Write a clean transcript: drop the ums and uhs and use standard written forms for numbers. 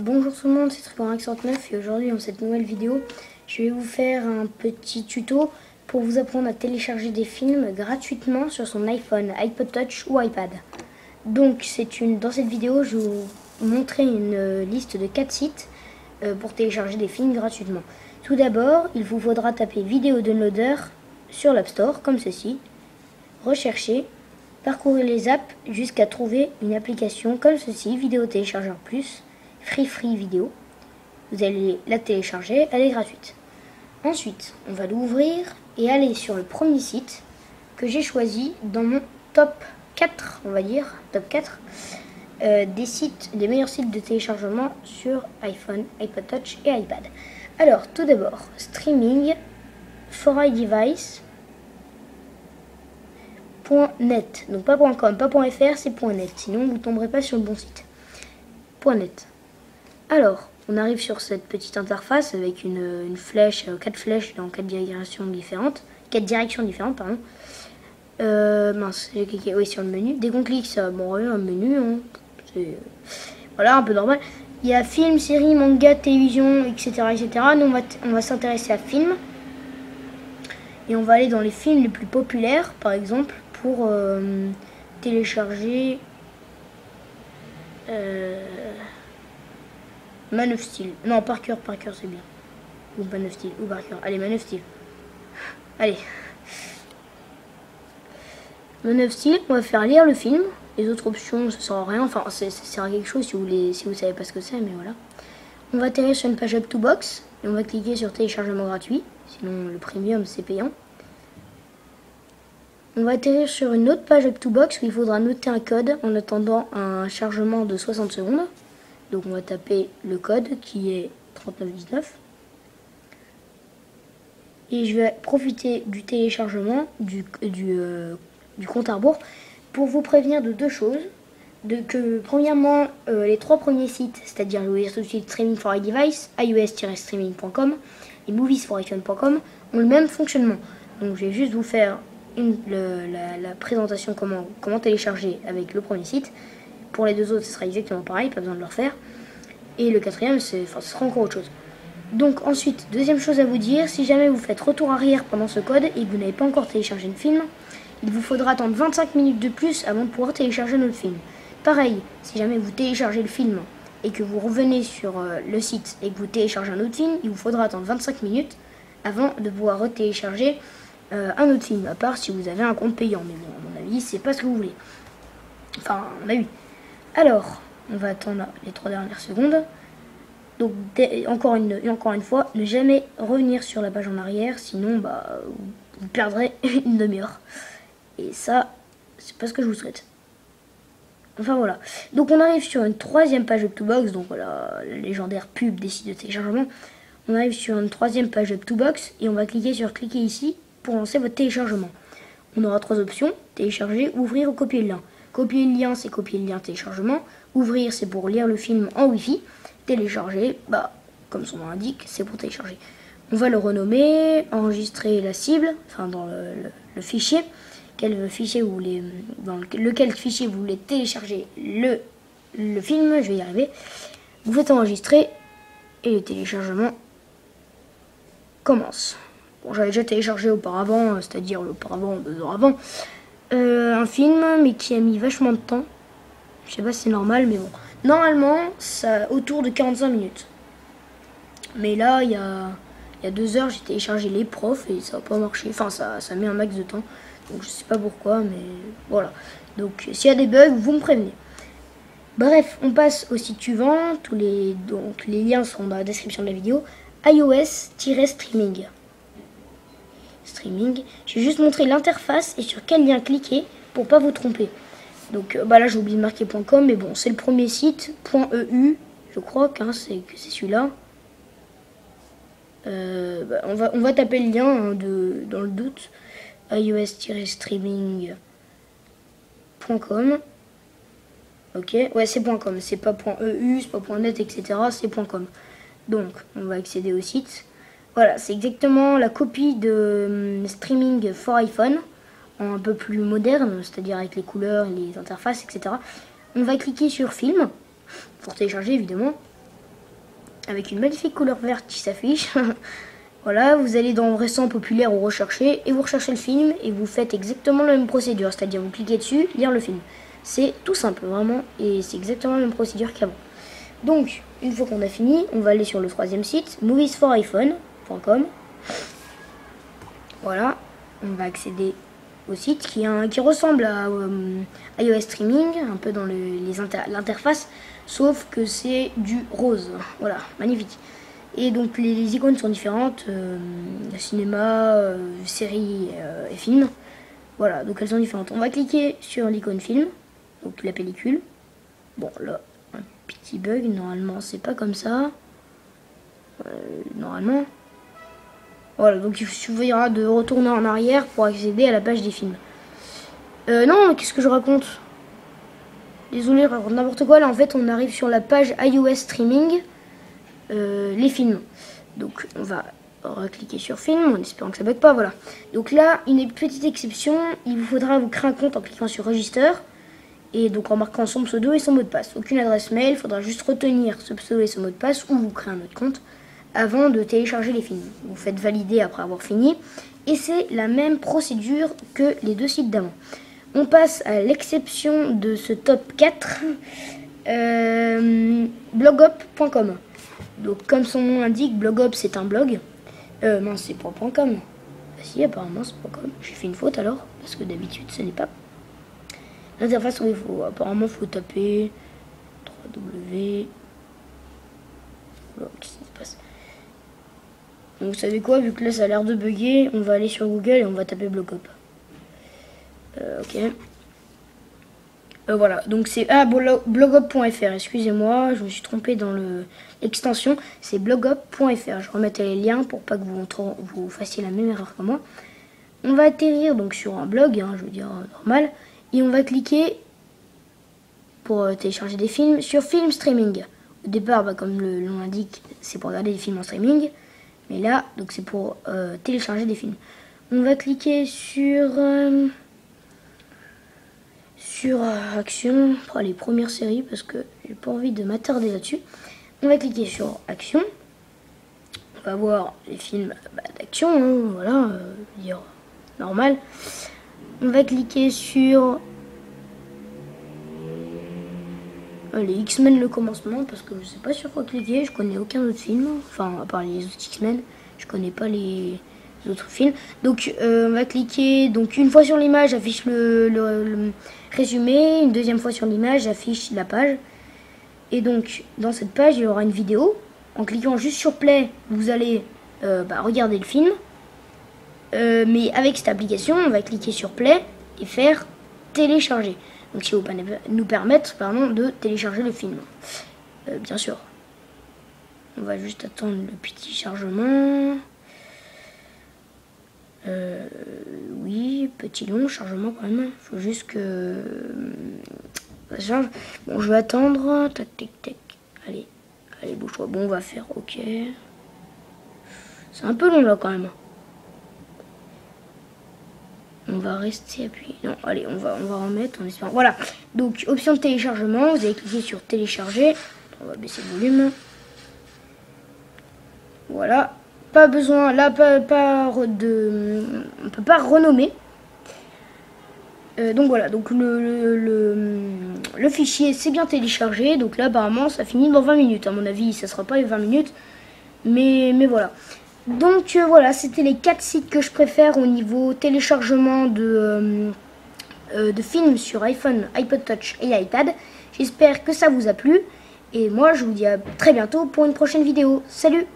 Bonjour tout le monde, c'est Tricorax69 et aujourd'hui dans cette nouvelle vidéo, je vais vous faire un petit tuto pour vous apprendre à télécharger des films gratuitement sur son iPhone, iPod Touch ou iPad. Donc dans cette vidéo, je vais vous montrer une liste de 4 sites pour télécharger des films gratuitement. Tout d'abord, il vous faudra taper Vidéo Downloader sur l'App Store comme ceci, rechercher, parcourir les apps jusqu'à trouver une application comme ceci, Vidéo Téléchargeur Plus, Free Vidéo. Vous allez la télécharger, elle est gratuite. Ensuite, on va l'ouvrir et aller sur le premier site que j'ai choisi dans mon top 4, on va dire, top 4 des meilleurs sites de téléchargement sur iPhone, iPod Touch et iPad. Alors, tout d'abord, streaming for iDevice. .net, donc pas .com, pas .fr, c'est .net, sinon vous ne tomberez pas sur le bon site. .net. Alors, on arrive sur cette petite interface avec une flèche, 4 flèches dans 4 directions différentes. 4 directions différentes, pardon. Mince, j'ai cliqué sur le menu. Dès qu'on clique, ça revient un menu. Hein. C'est voilà, un peu normal. Il y a film, série, manga, télévision, etc. etc. Nous, on va s'intéresser à film. Et on va aller dans les films les plus populaires, par exemple, pour télécharger Man of Steel. Non, Parker c'est bien. Ou Man of Steel, ou Parker. Allez, Man of Steel. Allez. Man of Steel, on va faire lire le film. Les autres options, ça sert à rien. Enfin, ça sert à quelque chose si vous savez pas ce que c'est, mais voilà. On va atterrir sur une page Up to Box et on va cliquer sur téléchargement gratuit. Sinon, le premium, c'est payant. On va atterrir sur une autre page Up to Box où il faudra noter un code en attendant un chargement de 60 secondes. Donc on va taper le code qui est 3919. Et je vais profiter du téléchargement du compte à rebours pour vous prévenir de deux choses. Premièrement, les 3 premiers sites, c'est-à-dire je vais vous dire tout de suite Streaming for iDevice, iOS-streaming.com et moviesforiphone.com ont le même fonctionnement. Donc je vais juste vous faire la présentation comment télécharger avec le premier site. Pour les deux autres, ce sera exactement pareil, pas besoin de le refaire. Et le quatrième, ce sera encore autre chose. Donc ensuite, deuxième chose à vous dire, si jamais vous faites retour arrière pendant ce code et que vous n'avez pas encore téléchargé le film, il vous faudra attendre 25 minutes de plus avant de pouvoir télécharger notre film. Pareil, si jamais vous téléchargez le film et que vous revenez sur le site et que vous téléchargez un autre film, il vous faudra attendre 25 minutes avant de pouvoir retélécharger un autre film, à part si vous avez un compte payant. Mais bon, à mon avis, c'est pas ce que vous voulez. Enfin, à mon avis. Alors, on va attendre les 3 dernières secondes. Donc, encore une fois, ne jamais revenir sur la page en arrière, sinon, vous perdrez une demi-heure. Et ça, c'est pas ce que je vous souhaite. Enfin voilà. Donc on arrive sur une troisième page Up to Box. Donc voilà, la légendaire pub des sites de téléchargement. On arrive sur une troisième page Up to Box et on va cliquer sur cliquer ici pour lancer votre téléchargement. On aura 3 options, télécharger, ouvrir ou copier le lien. Copier le lien, c'est copier le lien téléchargement. Ouvrir, c'est pour lire le film en Wi-Fi. Télécharger, comme son nom l'indique, c'est pour télécharger. On va le renommer, enregistrer la cible, enfin dans le fichier. Quel fichier vous voulez, dans lequel fichier vous voulez télécharger le film, je vais y arriver. Vous faites enregistrer et le téléchargement commence. Bon, j'avais déjà téléchargé auparavant, c'est-à-dire auparavant, 2 heures avant, un film, mais qui a mis vachement de temps. Je sais pas si c'est normal, mais bon. Normalement, ça autour de 45 minutes. Mais là, il y a 2 heures, j'ai téléchargé les profs et ça n'a pas marché. Enfin, ça a mis un max de temps. Donc je sais pas pourquoi, mais voilà. Donc s'il y a des bugs, vous me prévenez. Bref, on passe au site suivant. Donc les liens seront dans la description de la vidéo. iOS-streaming. Je vais juste montrer l'interface et sur quel lien cliquer pour pas vous tromper. Donc là j'ai oublié de marquer .com, mais bon, c'est le premier site, .eu, je crois que c'est celui-là. On va taper le lien dans le doute. iOS-streaming.com. Ok, ouais, c'est .com, c'est pas .eu, c'est pas .net, etc. C'est .com. Donc, on va accéder au site. Voilà, c'est exactement la copie de Streaming for iPhone, un peu plus moderne, c'est-à-dire avec les couleurs, les interfaces, etc. On va cliquer sur Film, pour télécharger évidemment. avec une magnifique couleur verte qui s'affiche. Voilà, vous allez dans récent, populaire ou recherché et vous recherchez le film et vous faites exactement la même procédure, c'est-à-dire vous cliquez dessus, lire le film. C'est tout simple vraiment et c'est exactement la même procédure qu'avant. Donc, une fois qu'on a fini, on va aller sur le troisième site, moviesforiphone.com. Voilà, on va accéder au site qui ressemble à iOS Streaming, un peu dans l'interface, sauf que c'est du rose. Voilà, magnifique. Et donc les icônes sont différentes, cinéma, séries et films. Voilà, donc elles sont différentes. On va cliquer sur l'icône film, donc la pellicule. Bon, là, un petit bug, normalement c'est pas comme ça. Normalement. Voilà, donc il suffira de retourner en arrière pour accéder à la page des films. Non, qu'est-ce que je raconte? Désolé, je raconte n'importe quoi. Là, en fait, on arrive sur la page iOS Streaming, les films. Donc, on va recliquer sur film en espérant que ça bug pas. Voilà. Donc là, une petite exception. Il vous faudra vous créer un compte en cliquant sur Register. Et donc en marquant son pseudo et son mot de passe. Aucune adresse mail, il faudra juste retenir ce pseudo et ce mot de passe ou vous créer un autre compte avant de télécharger les films. Vous faites valider après avoir fini. Et c'est la même procédure que les deux sites d'avant. On passe à l'exception de ce top 4, blogup.com. Donc comme son nom l'indique, blogup c'est un blog. Non, c'est pas .com. Ah, si, apparemment c'est .com. J'ai fait une faute alors, parce que d'habitude ce n'est pas. L'interface, oui, apparemment faut taper 3W. Qu'est-ce qui se passe? Donc vous savez quoi, vu que là ça a l'air de bugger, on va aller sur Google et on va taper blogup. Ok. Voilà, donc c'est blogup.fr, excusez-moi, je me suis trompé dans l'extension, c'est blogup.fr. Je remettais les liens pour pas que vous fassiez la même erreur que moi. On va atterrir donc sur un blog, hein, je veux dire normal, et on va cliquer pour télécharger des films sur film streaming. Au départ, comme le nom l'indique, c'est pour regarder des films en streaming, mais là, donc c'est pour télécharger des films. On va cliquer sur Action, les premières séries, parce que j'ai pas envie de m'attarder là-dessus. On va cliquer sur Action. On va voir les films d'action, hein, voilà, dire normal. On va cliquer sur les X-Men le commencement, parce que je sais pas sur quoi cliquer, je connais aucun autre film, enfin à part les autres X-Men, je connais pas les autres films. Donc on va cliquer, donc une fois sur l'image affiche le résumé, une deuxième fois sur l'image affiche la page. Et donc dans cette page il y aura une vidéo. En cliquant juste sur play, vous allez regarder le film. Mais avec cette application, on va cliquer sur play et faire télécharger. Donc ça va nous permettre de télécharger le film. Bien sûr. On va juste attendre le petit chargement. Oui, petit long chargement quand même. Faut juste que ça charge. Bon, je vais attendre. Tac, tac, tac. Allez, bouge-toi. Bon, on va faire OK. C'est un peu long là quand même. On va rester appuyé. Non, allez, on va remettre en espérant. Voilà. Donc, option de téléchargement. Vous allez cliquer sur télécharger. On va baisser le volume. Voilà. Pas besoin, là, on peut pas renommer. Donc voilà, donc le fichier c'est bien téléchargé. Donc là, apparemment, ça finit dans 20 minutes. À mon avis, ça sera pas les 20 minutes. Mais voilà. Donc voilà, c'était les 4 sites que je préfère au niveau téléchargement de films sur iPhone, iPod Touch et iPad. J'espère que ça vous a plu. Et moi, je vous dis à très bientôt pour une prochaine vidéo. Salut!